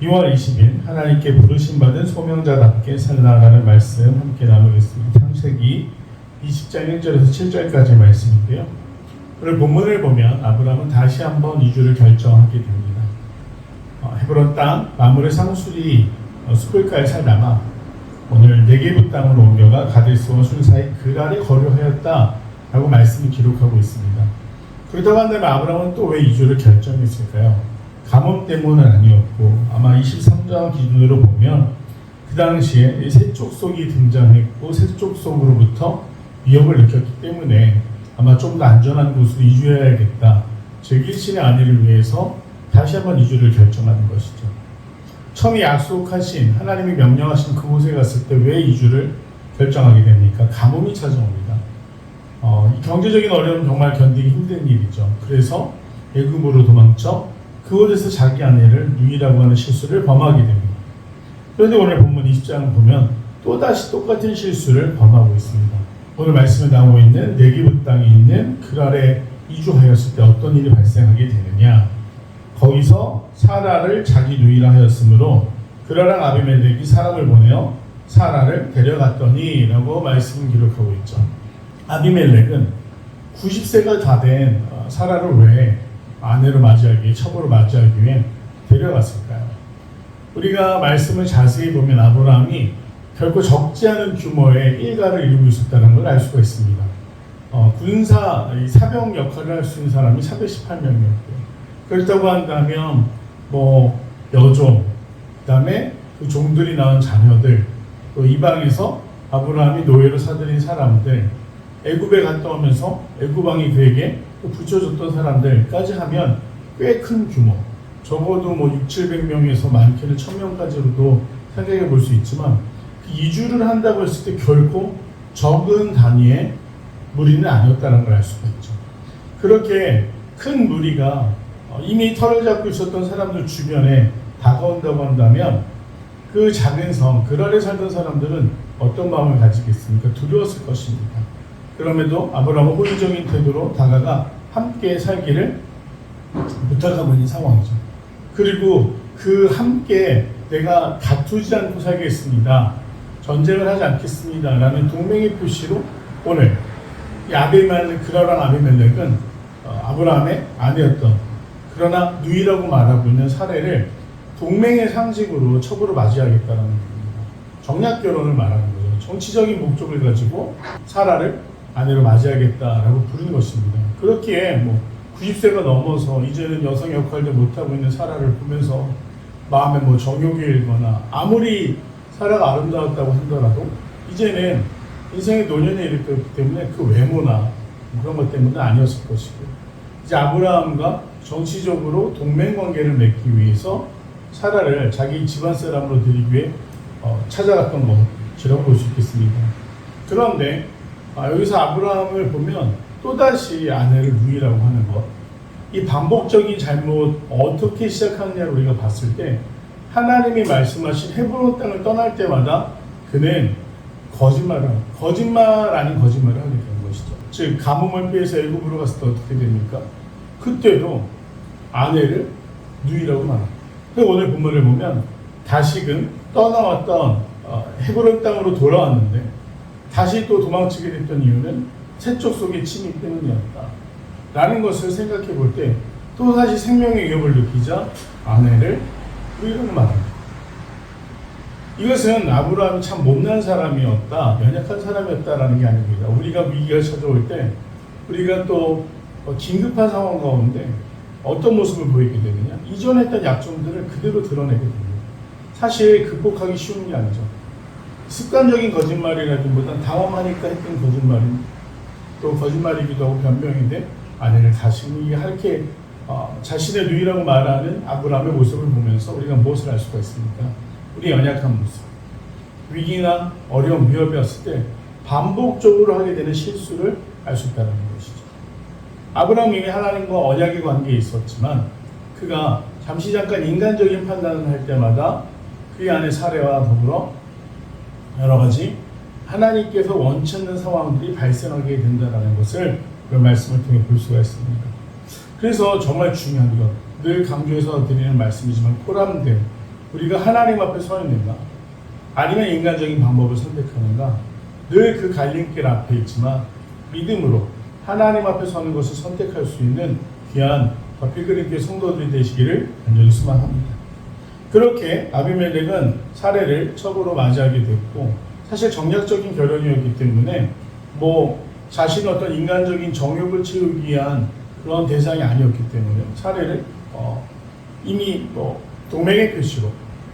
2월 20일 하나님께 부르심 받은 소명자답게 살라라는 말씀 함께 나누겠습니다. 창세기 20장 1절에서 7절까지 말씀인데요. 오늘 본문을 보면 아브라함은 다시 한번 이주를 결정하게 됩니다. 헤브론 땅 마므르 상수리 숲을가에 살다가 오늘 네게부 땅으로 옮겨가 가데스와 순사의 그랄에 거류하였다라고 말씀을 기록하고 있습니다. 그렇다고 한다면 아브라함은 또 왜 이주를 결정했을까요? 가뭄 때문은 아니었고 아마 23장 기준으로 보면 그 당시에 세족속이 등장했고 세족속으로부터 위협을 느꼈기 때문에 아마 좀 더 안전한 곳으로 이주해야겠다. 즉 일신의 아내를 위해서 다시 한번 이주를 결정하는 것이죠. 처음에 약속하신 하나님이 명령하신 그곳에 갔을 때 왜 이주를 결정하게 됩니까? 가뭄이 찾아옵니다. 경제적인 어려움 정말 견디기 힘든 일이죠. 그래서 애굽으로 도망쳐 그곳에서 자기 아내를 누이라고 하는 실수를 범하게 됩니다. 그런데 오늘 본문 20장을 보면 또다시 똑같은 실수를 범하고 있습니다. 오늘 말씀에 나오고 있는 네게부 땅에 있는 그랄에 이주하였을 때 어떤 일이 발생하게 되느냐. 거기서 사라를 자기 누이라 하였으므로 그랄랑 아비멜렉이 사람을 보내어 사라를 데려갔더니 라고 말씀을 기록하고 있죠. 아비멜렉은 90세가 다 된 사라를 왜 아내로 맞이하기, 첩으로 맞이하기 위해 데려갔을까요? 우리가 말씀을 자세히 보면 아브라함이 결코 적지 않은 규모의 일가를 이루고 있었다는 걸 알 수가 있습니다. 군사, 사병 역할을 할 수 있는 사람이 418명이었고요. 그렇다고 한다면 여종, 그 다음에 그 종들이 낳은 자녀들, 또 이방에서 아브라함이 노예로 사들인 사람들, 애굽에 갔다 오면서 애굽왕이 그에게 붙여줬던 사람들까지 하면 꽤 큰 규모, 적어도 600~700명에서 많게는 1000명까지로도 생각해 볼 수 있지만 그 이주를 한다고 했을 때 결코 적은 단위의 무리는 아니었다는 걸 알 수가 있죠. 그렇게 큰 무리가 이미 털을 잡고 있었던 사람들 주변에 다가온다고 한다면 그 작은 성, 그랄에 살던 사람들은 어떤 마음을 가지겠습니까? 두려웠을 것입니다. 그럼에도 아브라함은 호의적인 태도로 다가가 함께 살기를 부탁하고 있는 상황이죠. 그리고 그 함께 내가 다투지 않고 살겠습니다. 전쟁을 하지 않겠습니다. 라는 동맹의 표시로 오늘 이 그랄랑 아비멜렉은 아브라함의 아내였던 그러나 누이라고 말하고 있는 사례를 동맹의 상징으로 첩으로 맞이하겠다는 겁니다. 정략 결혼을 말하는 거죠. 정치적인 목적을 가지고 사라를 아내로 맞이하겠다라고 부르는 것입니다. 그렇기에 90세가 넘어서 이제는 여성 역할도 못하고 있는 사라를 보면서 마음에 정욕이 일거나 아무리 사라가 아름다웠다고 하더라도 이제는 인생의 노년에 이르기 때문에 그 외모나 그런 것 때문은 아니었을 것이고 이제 아브라함과 정치적으로 동맹관계를 맺기 위해서 사라를 자기 집안 사람으로 들이기 위해 찾아갔던 것이라고 볼 수 있겠습니다. 그런데 여기서 아브라함을 보면 또다시 아내를 누이라고 하는 것, 이 반복적인 잘못 어떻게 시작하느냐를 우리가 봤을 때 하나님이 말씀하신 헤브론 땅을 떠날 때마다 그는 거짓말 아닌 거짓말을 하게 되는 것이죠. 즉 가뭄을 피해서 애굽으로 갔을 때 어떻게 됩니까? 그때도 아내를 누이라고 말합니다. 오늘 본문을 보면 다시금 떠나왔던 헤브론 땅으로 돌아왔는데 다시 또 도망치게 됐던 이유는 세족속의 침입 때문이었다 라는 것을 생각해 볼 때 또다시 생명의 위협을 느끼자 아내를 누이라고 말합니다. 이것은 아브라함이 참 못난 사람이었다, 연약한 사람이었다라는 게 아닙니다. 우리가 위기가 찾아올 때 우리가 또 긴급한 상황 가운데 어떤 모습을 보이게 되느냐, 이전에 했던 약점들을 그대로 드러내게 됩니다. 사실 극복하기 쉬운 게 아니죠. 습관적인 거짓말이라기보다는 당황하니까 했던 거짓말입니다. 또 거짓말이기도 하고 변명인데 아내를 다시 이렇게 자신의 누이라고 말하는 아브라함의 모습을 보면서 우리가 무엇을 알 수가 있습니까? 우리의 연약한 모습, 위기나 어려움, 위협이 왔을 때 반복적으로 하게 되는 실수를 알 수 있다는 것이죠. 아브라함이 이미 하나님과 언약의 관계에 있었지만 그가 잠시 잠깐 인간적인 판단을 할 때마다 그의 아내 사례와 더불어 여러 가지 하나님께서 원치 않는 상황들이 발생하게 된다는 것을 그 말씀을 통해 볼 수가 있습니다. 그래서 정말 중요한 것, 늘 강조해서 드리는 말씀이지만 포람됨, 우리가 하나님 앞에 서 있는가? 아니면 인간적인 방법을 선택하는가? 늘 그 갈림길 앞에 있지만 믿음으로 하나님 앞에 서는 것을 선택할 수 있는 귀한 필그림교회 성도들이 되시기를 간절히 소망합니다. 그렇게 아비멜렉은 사례를 첩으로 맞이하게 됐고, 사실 정략적인 결혼이었기 때문에 자신의 어떤 인간적인 정욕을 채우기 위한 그런 대상이 아니었기 때문에 사례를 이미 동맹의 표시로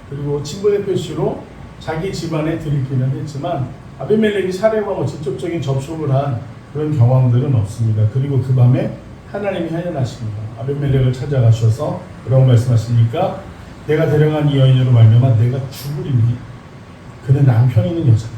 그리고 친분의 표시로 자기 집안에 들이기는 했지만 아비멜렉이 사례와 직접적인 접촉을 한 그런 경황들은 없습니다. 그리고 그 밤에 하나님이 현현하십니다. 아비멜렉을 찾아가셔서 뭐라고 말씀하십니까? 내가 데려간 이 여인으로 말미암아 내가 죽으리니 그는 남편이 있는 여자다.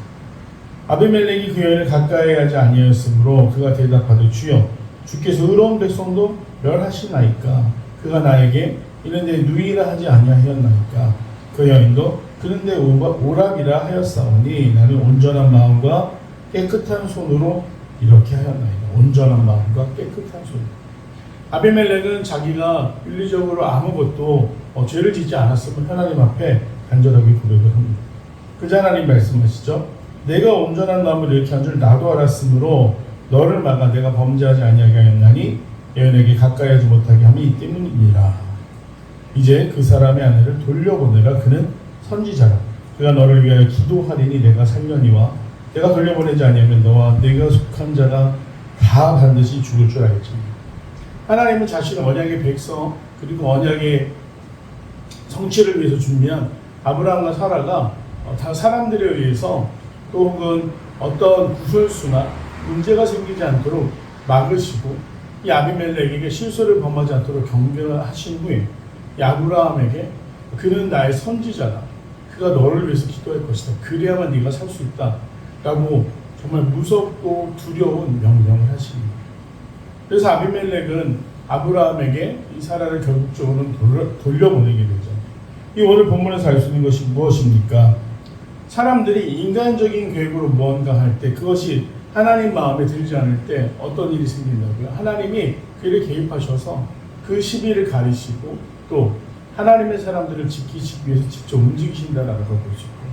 아비멜렉이 그 여인을 가까이 하지 아니하였으므로 그가 대답하되 주여 주께서 의로운 백성도 멸하시나이까 그가 나에게 이런데 누이라 하지 아니하였나이까 그 여인도 그런데 오락이라 하였사오니 나는 온전한 마음과 깨끗한 손으로 이렇게 하였나이다. 온전한 마음과 깨끗한 손. 아비멜렉은 자기가 윤리적으로 아무것도 죄를 짓지 않았음을 하나님 앞에 간절하게 고백을 합니다. 그저 하나님 말씀하시죠. 내가 온전한 마음을 이렇게 한 줄 나도 알았으므로 너를 막아 내가 범죄하지 아니하게 하였나니 여인에게 가까이 하지 못하게 함이 때문이니라. 이제 그 사람의 아내를 돌려보내라. 그는 선지자라. 그가 너를 위하여 기도하리니 내가 살려니와 내가 돌려보내지 아니하면 너와 내가 속한 자가 다 반드시 죽을 줄 알지. 하나님은 자신의 언약의 백성 그리고 언약의 성취를 위해서 준비한 아브라함과 사라가 다 사람들에 의해서 또 혹은 어떤 구설수나 문제가 생기지 않도록 막으시고 이 아비멜렉에게 실수를 범하지 않도록 경계하신 후에 이 아브라함에게 그는 나의 선지자다. 그가 너를 위해서 기도할 것이다. 그래야만 네가 살 수 있다. 라고 정말 무섭고 두려운 명령을 하십니다. 그래서 아비멜렉은 아브라함에게 이 사라를 결국적으로는 돌려보내게 되죠. 이 오늘 본문에서 알 수 있는 것이 무엇입니까? 사람들이 인간적인 계획으로 무언가 할 때 그것이 하나님 마음에 들지 않을 때 어떤 일이 생긴다고요? 하나님이 그 일에 개입하셔서 그 시비를 가리시고 또 하나님의 사람들을 지키시기 위해서 직접 움직이신다라는 걸 볼 수 있고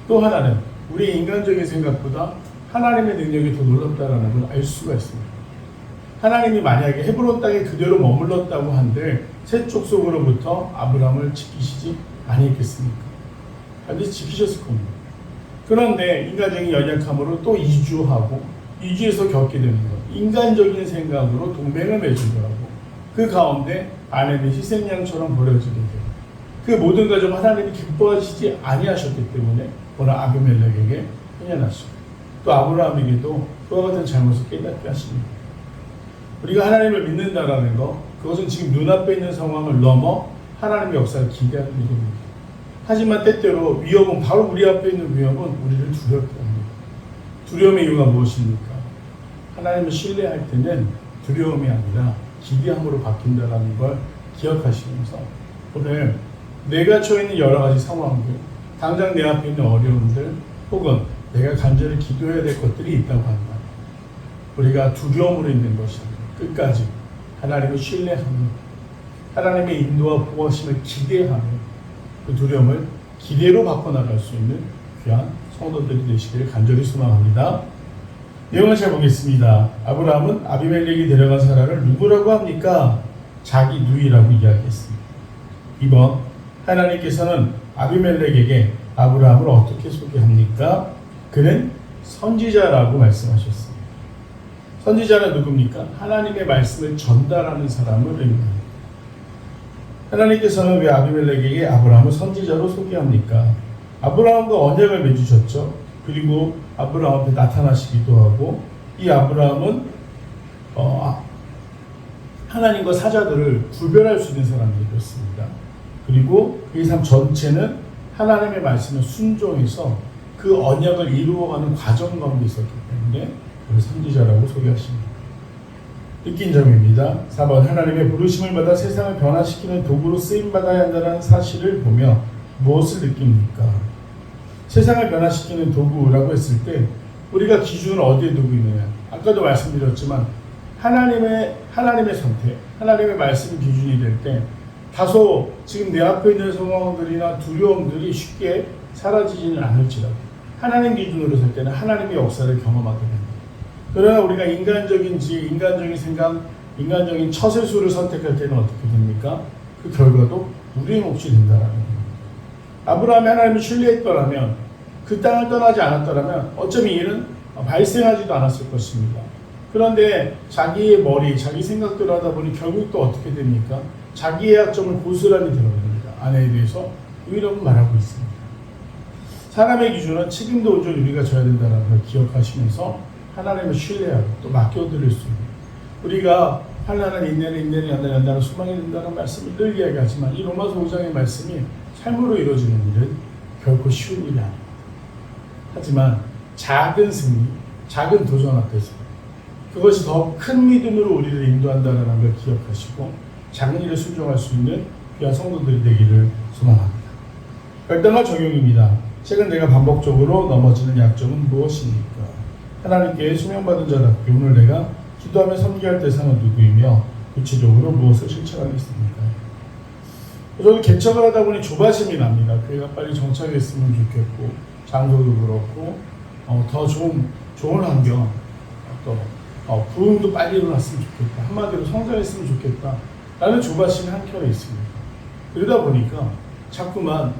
또 하나는 우리 인간적인 생각보다 하나님의 능력이 더 놀랍다라는 걸 알 수가 있습니다. 하나님이 만약에 헤브론 땅에 그대로 머물렀다고 한들 셋 족속으로부터 아브라함을 지키시지 아니했겠습니까? 반드시 지키셨을 겁니다. 그런데 인간적인 연약함으로 또 이주하고 이주해서 겪게 되는 것, 인간적인 생각으로 동맹을 맺으더라고. 그 가운데 아내는 희생양처럼 버려지게 돼요. 그 모든 과정 하나님이 기뻐하시지 아니하셨기 때문에 오늘 아비멜렉에게 현현하시고 또 아브라함에게도 그와 같은 잘못을 깨닫게 하십니다. 우리가 하나님을 믿는다라는 것, 그것은 지금 눈앞에 있는 상황을 넘어 하나님의 역사를 기대하는 일입니다. 하지만 때때로 위협은 바로 우리 앞에 있는 위협은 우리를 두렵게 합니다. 두려움의 이유가 무엇입니까? 하나님을 신뢰할 때는 두려움이 아니라 기대함으로 바뀐다는 걸 기억하시면서 오늘 내가 처해 있는 여러 가지 상황들, 당장 내 앞에 있는 어려움들 혹은 내가 간절히 기도해야 될 것들이 있다고 한다. 우리가 두려움으로 있는 것이 아니라 끝까지 하나님을 신뢰하며 하나님의 인도와 보호하심을 기대하며 그 두려움을 기대로 바꿔나갈 수 있는 귀한 성도들이 되시기를 간절히 소망합니다. 내용을 잘 보겠습니다. 아브라함은 아비멜렉이 데려간 사라를 누구라고 합니까? 자기 누이라고 이야기했습니다. 2번, 하나님께서는 아비멜렉에게 아브라함을 어떻게 소개합니까? 그는 선지자라고 말씀하셨습니다. 선지자는 누굽니까? 하나님의 말씀을 전달하는 사람을 의미합니다. 하나님께서는 왜 아비멜렉에게 아브라함을 선지자로 소개합니까? 아브라함과 언약을 맺으셨죠. 그리고 아브라함 앞에 나타나시기도 하고 이 아브라함은 하나님과 사자들을 구별할 수 있는 사람이었습니다. 그리고 이 삶 전체는 하나님의 말씀에 순종해서 그 언약을 이루어가는 과정 가운데 있었기 때문에 그를 선지자라고 소개하십니다. 느낀 점입니다. 4번, 하나님의 부르심을 받아 세상을 변화시키는 도구로 쓰임받아야 한다는 사실을 보며 무엇을 느낍니까? 세상을 변화시키는 도구라고 했을 때 우리가 기준을 어디에 두고 있느냐? 아까도 말씀드렸지만 하나님의 선택, 하나님의 말씀이 기준이 될 때 다소 지금 내 앞에 있는 상황들이나 두려움들이 쉽게 사라지지는 않을지라도 하나님 기준으로 설 때는 하나님의 역사를 경험하게 됩니다. 그러나 우리가 인간적인 지혜, 인간적인 생각, 인간적인 처세술을 선택할 때는 어떻게 됩니까? 그 결과도 우리의 몫이 된다라는 겁니다. 아브라함이 하나님을 신뢰했더라면, 그 땅을 떠나지 않았더라면 어쩌면 이는 발생하지도 않았을 것입니다. 그런데 자기의 머리, 자기 생각대로 하다 보니 결국 또 어떻게 됩니까? 자기의 약점을 고스란히 드러냅니다. 아내에 대해서 이라고 말하고 있습니다. 사람의 기준은 책임도 온전히 우리가 져야 된다는 걸 기억하시면서 하나님을 신뢰하고 또 맡겨드릴 수 있는, 우리가 환난은 인내는 연단하는 소망이 된다는 말씀을 늘 이야기하지만 이 로마서 5장의 말씀이 삶으로 이루어지는 일은 결코 쉬운 일이 아닙니다. 하지만 작은 승리, 작은 도전 앞에서 그것이 더 큰 믿음으로 우리를 인도한다는 걸 기억하시고 작은 일에 순종할 수 있는 귀한 성도들이 되기를 소망합니다. 결단과 적용입니다. 최근 내가 반복적으로 넘어지는 약점은 무엇입니까? 하나님께 소명받은 자답게 오늘 내가 기도하며 섬기할 대상은 누구이며 구체적으로 무엇을 실천하겠습니까? 저도 개척을 하다 보니 조바심이 납니다. 교회가 빨리 정착했으면 좋겠고 장소도 그렇고 더 좋은 환경, 또 부흥도 빨리 일어났으면 좋겠다. 한마디로 성장했으면 좋겠다. 라는 조바심이 한켠에 있습니다. 그러다 보니까 자꾸만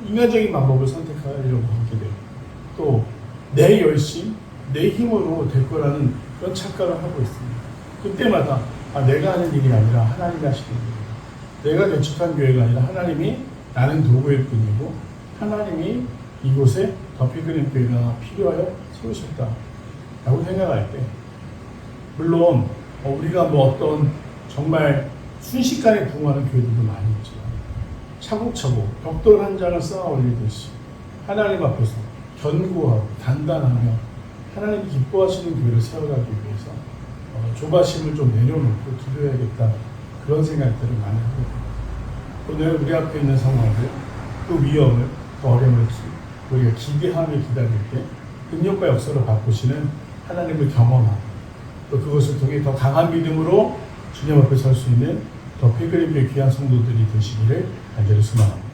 인간적인 방법을 선택하려고 하게 돼요. 또 내 열심, 내 힘으로 될 거라는 그런 착각을 하고 있습니다. 그때마다 내가 하는 일이 아니라 하나님이 하시는 일이다. 내가 개척한 교회가 아니라 하나님이 나는 도구일 뿐이고 하나님이 이곳에 더피그린 교회가 필요하여 세우셨다 라고 생각할 때, 물론 우리가 어떤 정말 순식간에 부흥하는 교회들도 많이 있지만 차곡차곡 벽돌 한 장을 쌓아 올리듯이 하나님 앞에서 견고하고 단단하며 하나님이 기뻐하시는 교회를 세워가기 위해서 조바심을 좀 내려놓고 기도해야겠다, 그런 생각들을 많이 하게 됩니다. 오늘 우리 앞에 있는 상황들, 그 위험을, 그 어려움을 우리가 기대하며 기다릴 때 능력과 역사로 바꾸시는 하나님을 경험하고 또 그것을 통해 더 강한 믿음으로 주님 앞에 설 수 있는 더 피그림의 귀한 성도들이 되시기를 간절히 소망합니다.